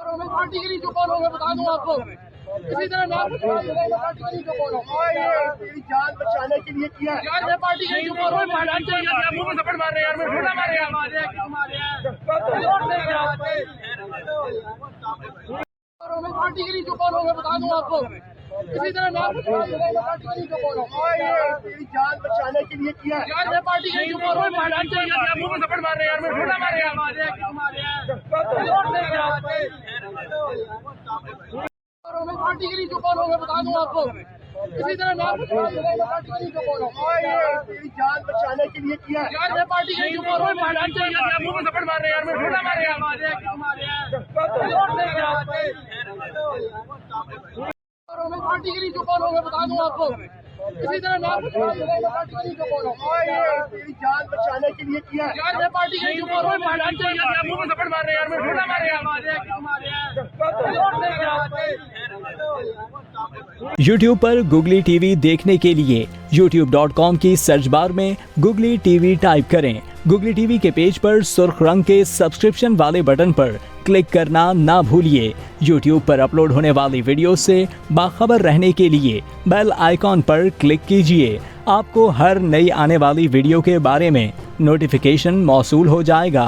मैं पार्टी के लिए जो कौन होगा बता दूं आपको। इसी तरह नाम पार्टी के लिए जो कौन हो तेरी जान बचाने के लिए किया है। यार मैं पार्टी के लिए जो कौन हो मुंह में थप्पड़ मार रहे यार मैं छोटा मारे यार मैं पार्टी के लिए जो कौन होगा बता दूं आपको। इसी तरह नाम पार्टी के लिए जो कौन हो तेरी जान बचाने के लिए किया है। यार मैं पार्टी के लिए जो कौन हो मुंह में थप्पड़ मार रहे यार मैं छोटा मारे यार मैं पार्टी के लिए जो कौन होगा बता दूं आपको। इसी तरह नाम पार्टी के लिए जो कौन हो तेरी जान बचाने के लिए किया है। यार मैं पार्टी के लिए जो कौन हो मुंह में थप्पड़ मार रहे यार मैं छोटा मारे यार मैं पार्टी के लिए जो कौन होगा बता दूं आपको। इसी तरह नाम पार्टी के लिए जो कौन हो तेरी जान बचाने के लिए किया है। यार मैं पार्टी के लिए जो कौन हो मुंह में थप्पड़ मार रहे यार मैं छोटा मारे YouTube पर Googly TV देखने के लिए youtube.com की सर्च बार में Googly TV टाइप करें। Googly TV के पेज पर सुर्ख रंग के सब्सक्रिप्शन वाले बटन पर क्लिक करना ना भूलिए। YouTube पर अपलोड होने वाली वीडियो से बाखबर रहने के लिए बेल आइकॉन पर क्लिक कीजिए। आपको हर नई आने वाली वीडियो के बारे में नोटिफिकेशन मौसूल हो जाएगा।